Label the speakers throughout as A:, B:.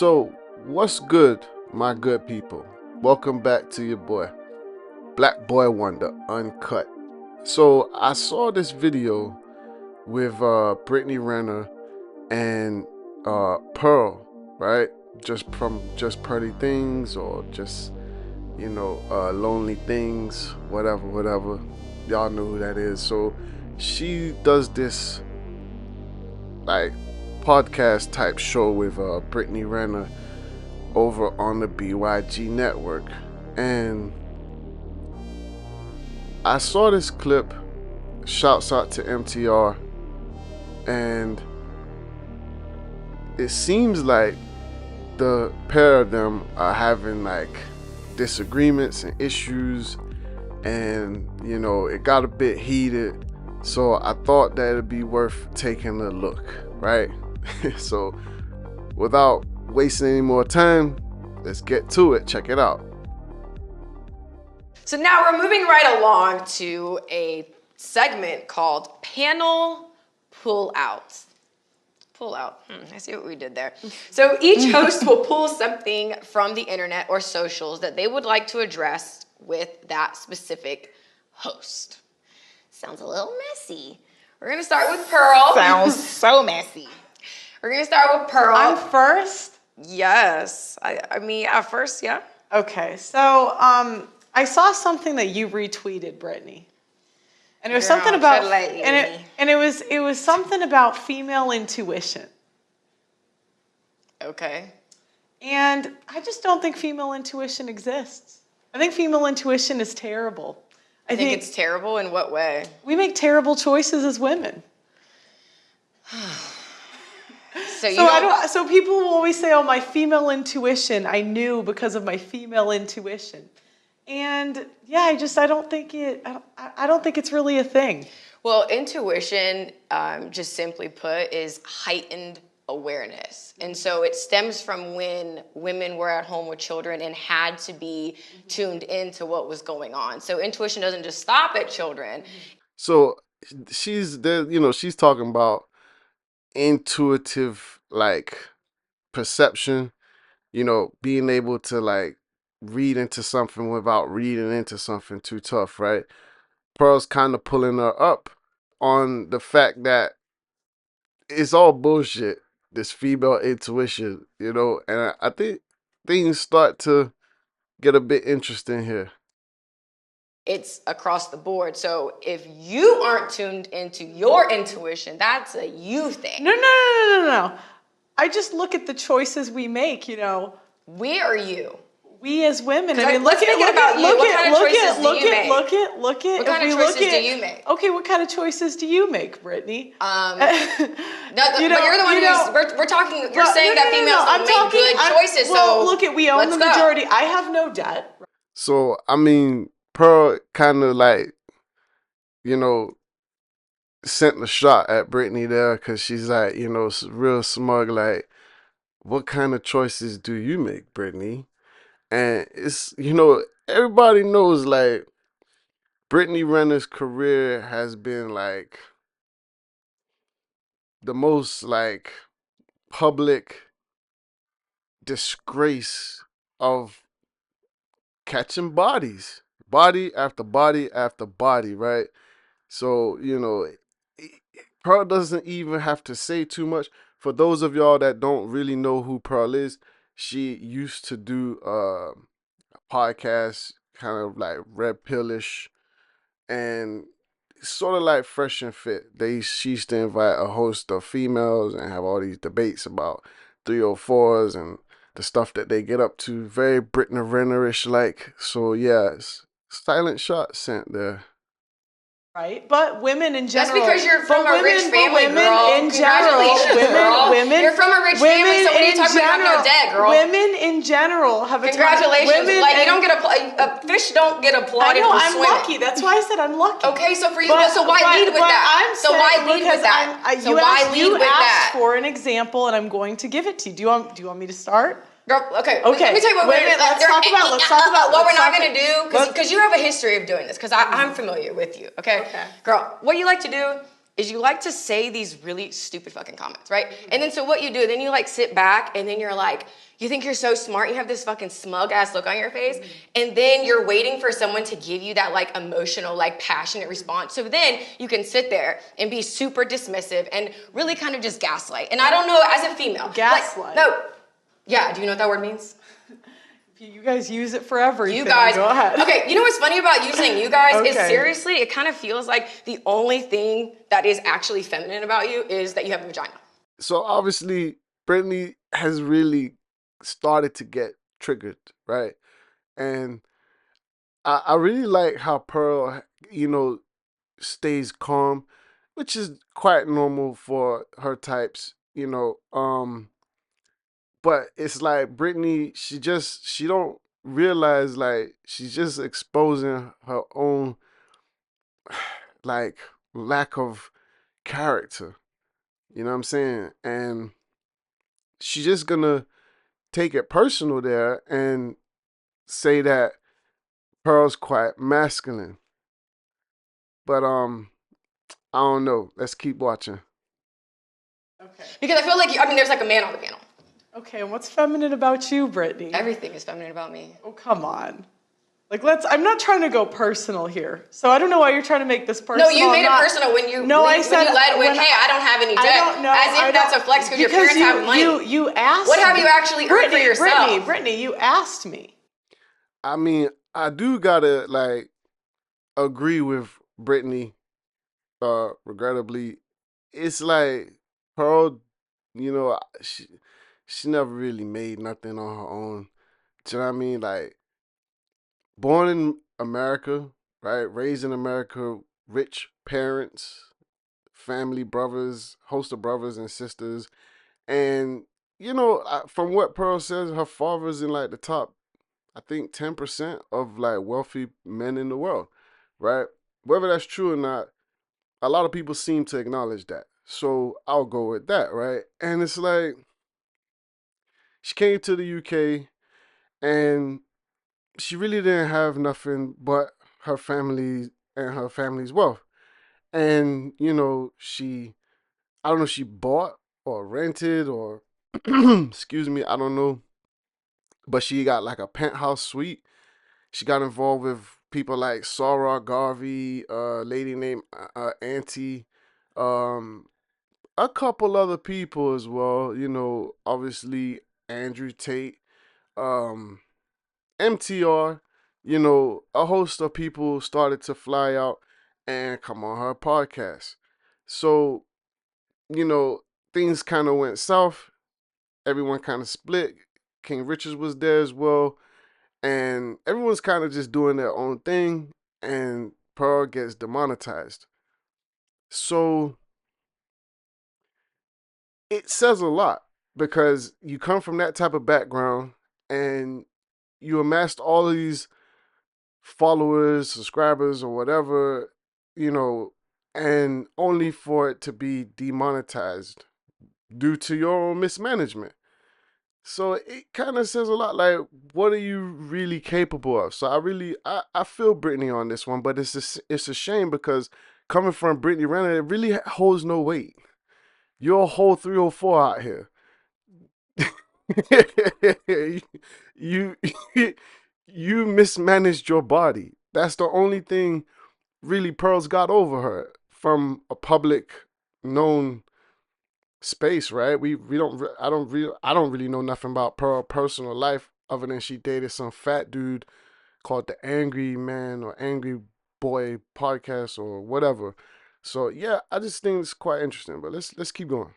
A: So, what's good, my good people? Welcome back to your boy, Black Boy Wonder Uncut. So, I saw this video with Brittany Renner and Pearl, right? Just from Just Pretty Things or just, Lonely Things, whatever. Y'all know who that is. So, she does this, like, podcast type show with Brittany Renner over on the BYG network, and I saw this clip. Shouts out to MTR, and it seems like the pair of them are having like disagreements and issues, and it got a bit heated, so I thought that it'd be worth taking a look, right? So without wasting any more time, let's get to it. Check it out.
B: So now we're moving right along to a segment called Panel Pull Out. Pull out. I see what we did there. So each host will pull something from the internet or socials that they would like to address with that specific host. Sounds a little messy. We're going to start with Pearl.
C: Sounds so messy.
B: We're going to start with Pearl.
C: I'm first?
B: Yes. I mean, at first, yeah.
C: Okay, so I saw something that you retweeted, Brittany. And it was something about it was something about female intuition.
B: Okay.
C: And I just don't think female intuition exists. I think female intuition is terrible.
B: I think it's terrible in what way?
C: We make terrible choices as women. So people will always say, "Oh, my female intuition, I knew because of my female intuition." And yeah, I don't think it's really a thing.
B: Well, intuition, just simply put, is heightened awareness. And so it stems from when women were at home with children and had to be tuned into what was going on. So intuition doesn't just stop at children.
A: So she's there, she's talking about intuitive, like, perception, being able to like read into something without reading into something too tough, right? Pearl's kind of pulling her up on the fact that it's all bullshit, this female intuition, and I think things start to get a bit interesting here.
B: It's across the board. So if you aren't tuned into your intuition, that's a you thing.
C: No. I just look at the choices we make,
B: We or you?
C: We as women. I mean,
B: What kind of choices do you make?
C: Okay, what kind of choices do you make, Brittany?
B: But you're the one who's, we're talking, you're saying that females don't make good choices, so
C: we own the majority. I have no debt.
A: So, I mean, Pearl kind of like, sent a shot at Brittany there, because she's like, real smug, like, what kind of choices do you make, Brittany? And it's, everybody knows, like, Brittany Renner's career has been, like, the most, like, public disgrace of catching bodies. Body after body after body, right? So, Pearl doesn't even have to say too much. For those of y'all that don't really know who Pearl is, she used to do a podcast, kind of like Red Pillish, and sort of like Fresh and Fit. She used to invite a host of females and have all these debates about 304s and the stuff that they get up to. Very Brittany Renner-ish like. So yeah, silent shot sent there.
C: Right, but women in general.
B: That's because you're from a rich family, girl. Congratulations, girl. You're from a rich family, so what are you talking about your dad, girl?
C: Women in general have a
B: congratulations. You don't get a fish don't get applauded for swimming.
C: I'm lucky. That's why I said I'm lucky.
B: Okay, so for you, so why lead with that? So why lead with that?
C: You asked for an example, and I'm going to give it to you. Do you want me to start?
B: Girl, okay. Let me tell you what
C: let's talk about
B: what we're not going to do, because you have a history of doing this, because I'm familiar with you, okay? Girl, what you like to do is you like to say these really stupid fucking comments, right? And then so what you do, then you like sit back and then you're like, you think you're so smart, you have this fucking smug ass look on your face, and then you're waiting for someone to give you that like emotional, like passionate response. So then you can sit there and be super dismissive and really kind of just gaslight. And I don't know, as a female.
C: Gaslight?
B: Like, no. Yeah, do you know what that word means?
C: You guys use it for everything.
B: You guys.
C: Go ahead.
B: Okay, you know what's funny about using you guys is
C: Okay.
B: seriously, it kind of feels like the only thing that is actually feminine about you is that you have a vagina.
A: So obviously, Brittany has really started to get triggered, right? And I really like how Pearl, stays calm, which is quite normal for her types, but it's like Brittany, she don't realize like she's just exposing her own like lack of character. You know what I'm saying? And she's just gonna take it personal there and say that Pearl's quite masculine. But I don't know. Let's keep watching.
C: Okay.
B: Because I feel like, there's like a man on the panel.
C: Okay, and what's feminine about you, Brittany?
B: Everything is feminine about me.
C: Oh, come on. Like, I'm not trying to go personal here. So I don't know why you're trying to make this personal.
B: No, you made it personal when you
C: No,
B: when
C: I said,
B: you led with, hey, I don't have any debt.
C: I don't know.
B: As if that's a flex because your parents have money.
C: You asked
B: What have
C: me.
B: you actually earned for yourself?
C: Brittany, you asked me.
A: I mean, I do gotta like agree with Brittany. Regrettably, it's like Pearl. She never really made nothing on her own. Do you know what I mean? Like, born in America, right? Raised in America, rich parents, family, brothers, host of brothers and sisters. And, from what Pearl says, her father's in like the top, I think, 10% of like wealthy men in the world, right? Whether that's true or not, a lot of people seem to acknowledge that. So I'll go with that, right? And it's like, she came to the UK and she really didn't have nothing but her family and her family's wealth. And, I don't know if she bought or rented or, excuse me, I don't know. But she got like a penthouse suite. She got involved with people like Sarah Garvey, a lady named Auntie, um, a couple other people as well. Obviously Andrew Tate, um, MTR. A host of people started to fly out and come on her podcast. So, you know, things kind of went south. Everyone kind of split. King Richards was there as well. And everyone's kind of just doing their own thing. And Pearl gets demonetized. So it says a lot because you come from that type of background and you amassed all of these followers, subscribers, or whatever, and only for it to be demonetized due to your own mismanagement. So it kind of says a lot. Like, what are you really capable of? So I feel Brittany on this one, but it's a shame because coming from Brittany Renner, it really holds no weight. You're a whole 304 out here. you you mismanaged your body. That's the only thing really Pearl's got over her from a public known space, right? We don't I don't really know nothing about Pearl personal life other than she dated some fat dude called the Angry Man or Angry Boy podcast or whatever. So yeah, I just think it's quite interesting. But let's keep going.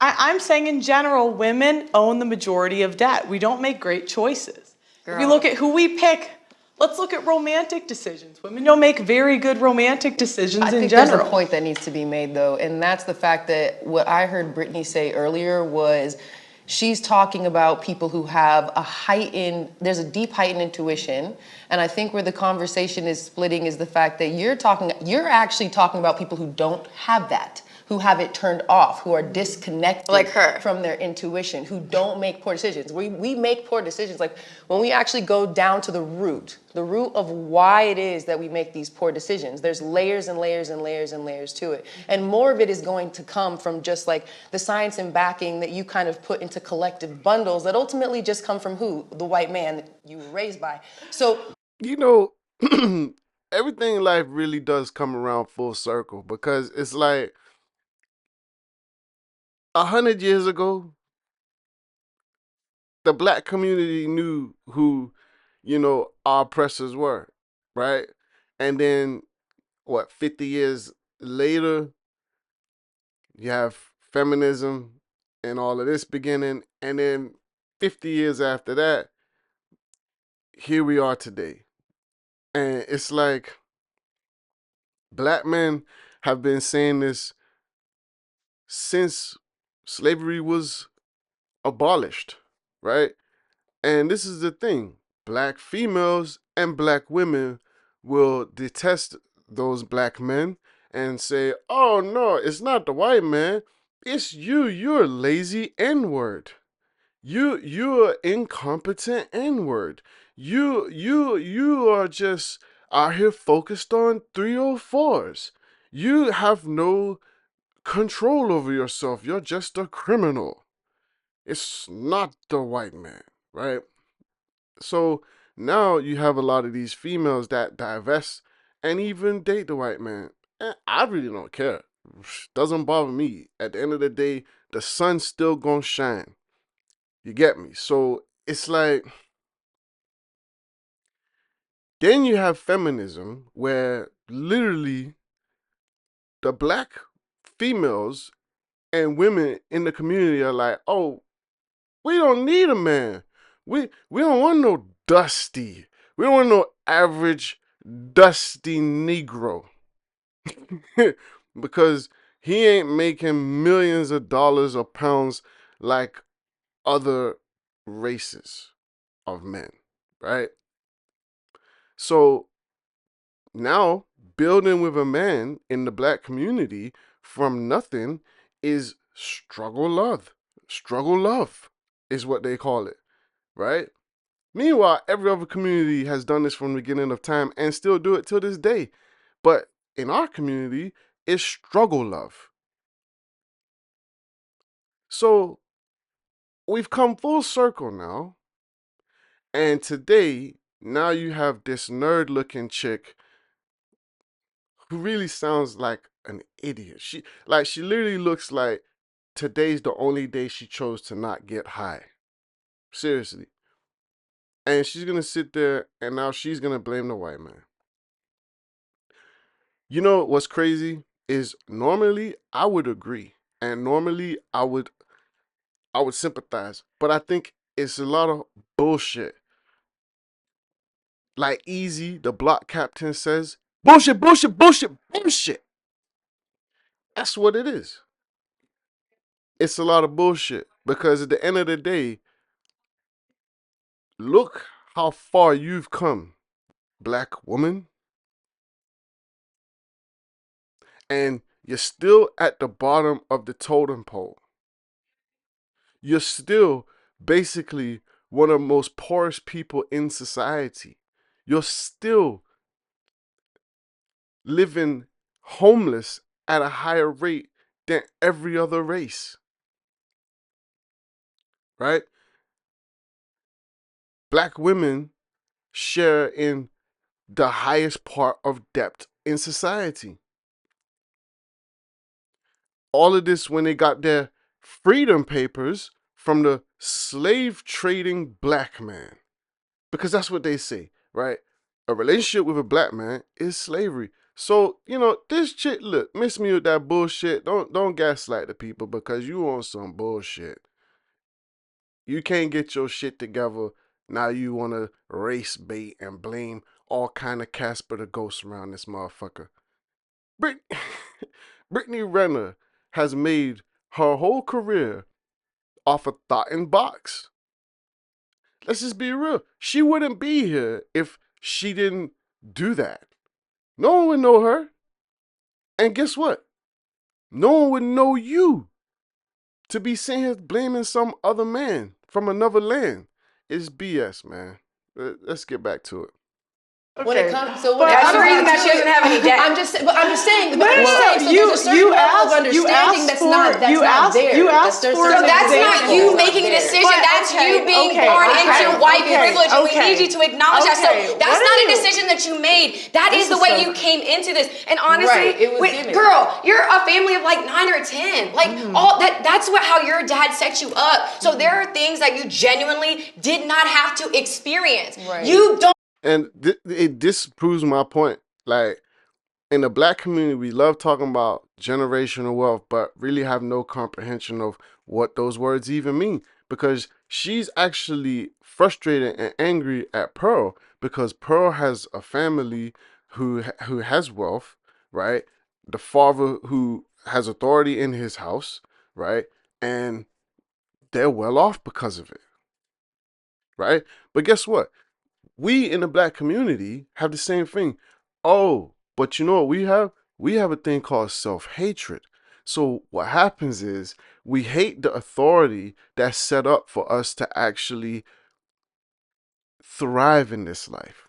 C: I'm saying in general, women own the majority of debt. We don't make great choices.
B: Girl.
C: If you look at who we pick, let's look at romantic decisions. Women don't make very good romantic decisions in
D: I think
C: general.
D: there's a point that needs to be made, though, and that's the fact that what I heard Brittany say earlier was she's talking about people who have there's a deep heightened intuition, and I think where the conversation is splitting is the fact that you're actually talking about people who don't have that. who have it turned off, who are disconnected
B: Like her.
D: from their intuition, who don't make poor decisions. We make poor decisions. Like when we actually go down to the root of why it is that we make these poor decisions, there's layers and layers and layers and layers to it. And more of it is going to come from just like the science and backing that you kind of put into collective bundles that ultimately just come from who? The white man that you were raised by. So,
A: You know, everything in life really does come around full circle, because it's like 100 years ago, the black community knew who, our oppressors were, right? And then, what, 50 years later, you have feminism and all of this beginning. And then 50 years after that, here we are today. And it's like black men have been saying this since slavery was abolished, right? And this is the thing: black females and black women will detest those black men and say, oh no, it's not the white man, it's you. You're lazy N-word. You're incompetent N-word. You are just out here focused on 304s. You have no control over yourself. You're just a criminal. It's not the white man, right? So now you have a lot of these females that divest and even date the white man. And I really don't care. Doesn't bother me. At the end of the day, the sun's still gonna shine. You get me? So it's like, then you have feminism where literally the black females and women in the community are like, oh, we don't need a man. We don't want no dusty. We don't want no average dusty Negro. Because he ain't making millions of dollars or pounds like other races of men, right? So now building with a man in the black community from nothing is struggle love. Struggle love is what they call it, right? Meanwhile, every other community has done this from the beginning of time and still do it till this day. But in our community, it's struggle love. So we've come full circle now. And today, now you have this nerd looking chick who really sounds like an idiot. She literally looks like today's the only day she chose to not get high. Seriously. And she's gonna sit there and now she's gonna blame the white man. You know what's crazy is normally I would agree. And normally I would sympathize. But I think it's a lot of bullshit. Like Easy, the block captain says, bullshit, bullshit, bullshit, bullshit. That's what it is. It's a lot of bullshit. Because at the end of the day, look how far you've come, black woman. And you're still at the bottom of the totem pole. You're still basically one of the most poorest people in society. You're still living homeless at a higher rate than every other race, right? Black women share in the highest part of debt in society. All of this when they got their freedom papers from the slave trading black man. Because that's what they say, right? A relationship with a black man is slavery. So, this chick, look, miss me with that bullshit. Don't gaslight the people because you on some bullshit. You can't get your shit together. Now you want to race bait and blame all kind of Casper the Ghost around this motherfucker. Brit- Brittany Renner has made her whole career off of thought in box. Let's just be real. She wouldn't be here if she didn't do that. No one would know her. And guess what? no one would know you to be sitting here blaming some other man from another land. It's BS, man. Let's get back to it.
D: When it comes,
B: that's the reason that she doesn't have any debt.
D: I'm just saying. So there's a certain
C: you
D: level of
C: asked
D: understanding
C: for-
D: that's not there.
C: you asked
D: There's
C: for
B: So
D: certain
B: that's
C: example.
B: not you making a decision.
C: But,
B: That's
C: okay,
B: you being
C: okay,
B: born
C: okay,
B: into white
C: okay,
B: privilege, and we
C: okay,
B: need you to acknowledge that.
C: okay,
B: So that's
C: what
B: not
C: are
B: a
C: you-
B: decision that you made. That is
C: This
B: the
C: is
B: way
C: so-
B: you came into this. And honestly,
D: Right, it was given.
B: girl, you're a family of like 9 or 10. Like all that. That's how your dad set you up. So there are things that you genuinely did not have to experience.
D: Right.
B: You don't.
A: And it disproves my point. Like, in the black community, we love talking about generational wealth, but really have no comprehension of what those words even mean. Because she's actually frustrated and angry at Pearl because Pearl has a family who has wealth, right? The father who has authority in his house, right? And they're well off because of it, right? But guess what? We in the black community have the same thing. Oh, but you know what we have? We have a thing called self-hatred. So what happens is we hate the authority that's set up for us to actually thrive in this life.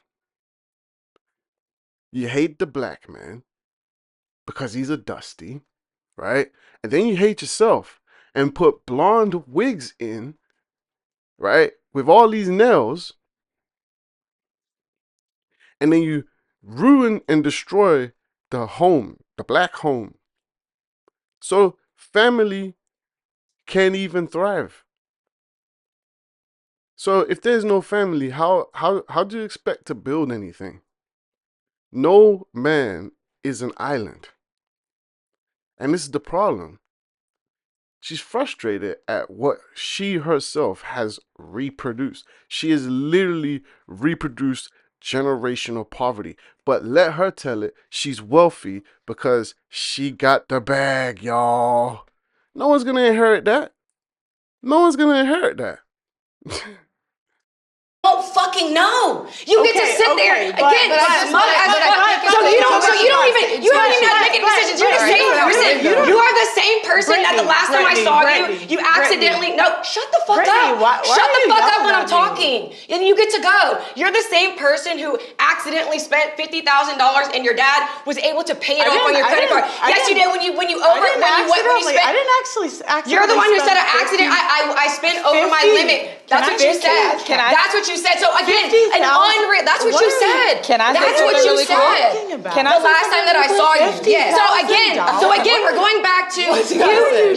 A: You hate the black man because he's a dusty, right? And then you hate yourself and put blonde wigs in, right? With all these nails, and then you ruin and destroy the home, the black home. So family can't even thrive. So if there's no family, how do you expect to build anything? No man is an island. And this is the problem. She's frustrated at what she herself has reproduced. She has literally reproduced generational poverty. But let her tell it, she's wealthy because she got the bag, y'all. No one's gonna inherit that. No one's gonna inherit that.
B: Don't fucking know. You get to sit there again.
C: but
B: You haven't even had to make any decisions. You're the same person. You are the same person that the last time I saw you accidentally. No, shut the fuck up. Shut the fuck up when I'm talking. And you get to go. You're the same person who accidentally spent $50,000 and your dad was able to pay it off on your credit card. Yes, you did when you spent.
C: I didn't actually.
B: You're the one who said an accident. I spent over my limit. That's what you said. That's what you said. So again, an unreal. That's what you said.
E: Can I say
B: That's what
E: something
B: you
E: really
B: said.
E: quick? Can I
B: The last time that I saw you. Yeah. So again, we're going back to you.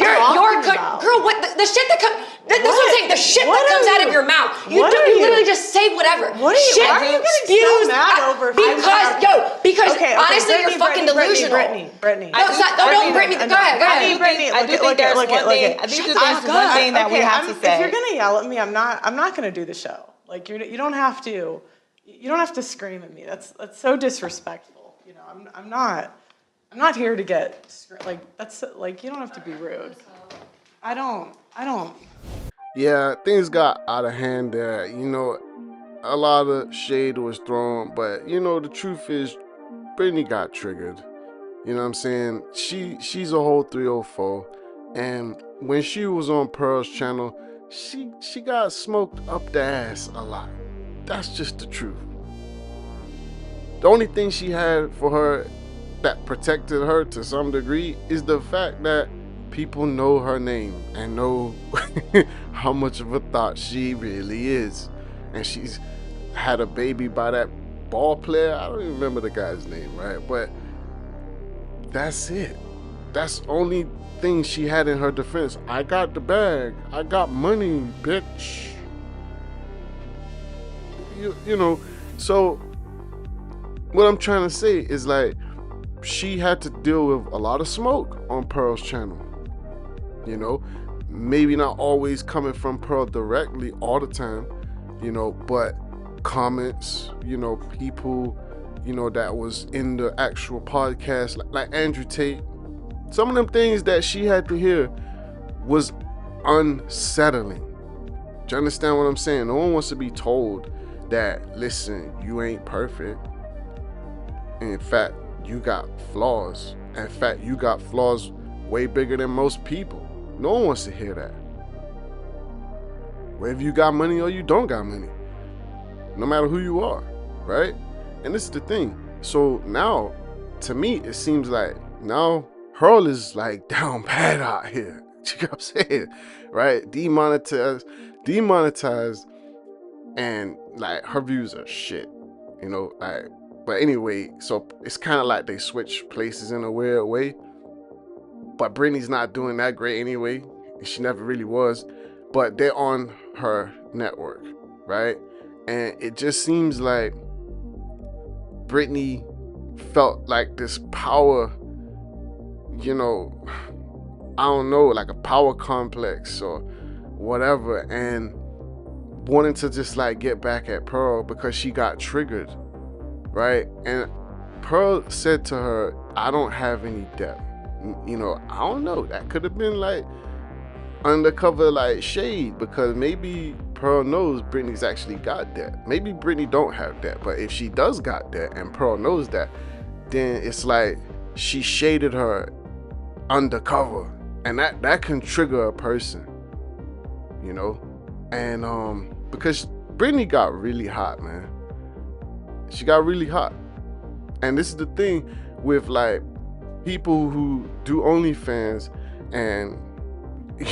B: Girl. What the shit that comes? That's what I'm saying. The shit that comes out of your mouth. You literally just say whatever.
C: Why are you getting so mad over?
B: Because honestly, you're fucking delusional.
C: Brittany.
B: No, don't Brittany. Go ahead.
E: I do think there's one thing. I think there's one thing that we have to say.
C: If you're gonna yell at me, I'm not gonna do the show. Like you don't have to. You don't have to scream at me. That's so disrespectful. You know, I'm not here to get like that's like you don't have to be rude. I don't.
A: Yeah, things got out of hand there. You know, a lot of shade was thrown, but you know, the truth is, Brittany got triggered. You know what I'm saying? She's a whole 304, and when she was on Pearl's channel, she got smoked up the ass a lot. That's just the truth. The only thing she had for her that protected her to some degree is the fact that people know her name and know how much of a thought she really is. And she's had a baby by that ball player. I don't even remember the guy's name, right? But that's it. That's the only thing she had in her defense. I got the bag. I got money, bitch. You know, so what I'm trying to say is like she had to deal with a lot of smoke on Pearl's channel. You know, maybe not always coming from Pearl directly all the time, you know, but comments, you know, people, you know, that was in the actual podcast, like Andrew Tate. Some of them things that she had to hear was unsettling. Do you understand what I'm saying? No one wants to be told that, listen, you ain't perfect. And in fact, you got flaws. In fact, you got flaws way bigger than most people. No one wants to hear that. Whether you got money or you don't got money, no matter who you are, right? And this is the thing. So now, to me, it seems like now Pearl is like down bad out here. You know what I'm saying? Right? Demonetized, and like her views are shit. You know, like, but anyway, so it's kind of like they switch places in a weird way. But Brittany's not doing that great anyway. She never really was. But they're on her network, right? And it just seems like Brittany felt like this power, you know, I don't know, like a power complex or whatever, and wanting to just like get back at Pearl because she got triggered, right? And Pearl said to her, I don't have any debt. You know, I don't know, that could have been like undercover like shade, because maybe Pearl knows Brittany's actually got debt. Maybe Brittany don't have debt, but if she does got debt and Pearl knows that, then it's like she shaded her undercover, and that can trigger a person, you know. And because Brittany got really hot, man. She got really hot. And this is the thing with like people who do OnlyFans and,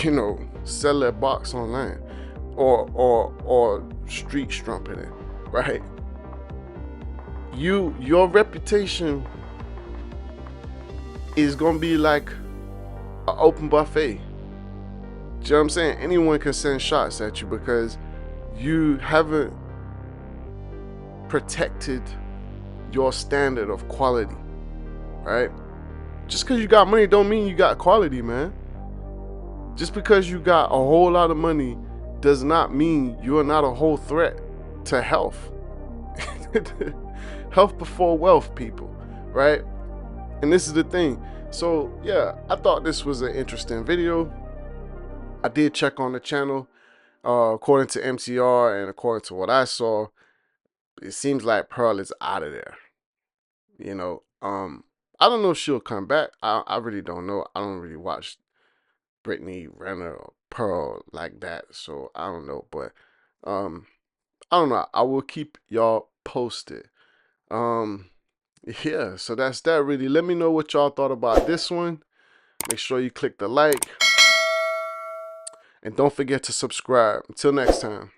A: you know, sell their box online or street strumping it, right? Your reputation is gonna be like an open buffet. Do you know what I'm saying? Anyone can send shots at you because you haven't protected your standard of quality, right? Just because you got money don't mean you got quality, man. Just because you got a whole lot of money does not mean you're not a whole threat to health. Health before wealth, people, right? And this is the thing. So yeah, I thought this was an interesting video. I did check on the channel. According to MTR and according to what I saw, it seems like Pearl is out of there. You know, I don't know if she'll come back. I really don't know. I don't really watch Brittany Renner or Pearl like that, so I don't know. But I don't know. I will keep y'all posted. Yeah, so that's that really. Let me know what y'all thought about this one. Make sure you click the like. And don't forget to subscribe. Until next time.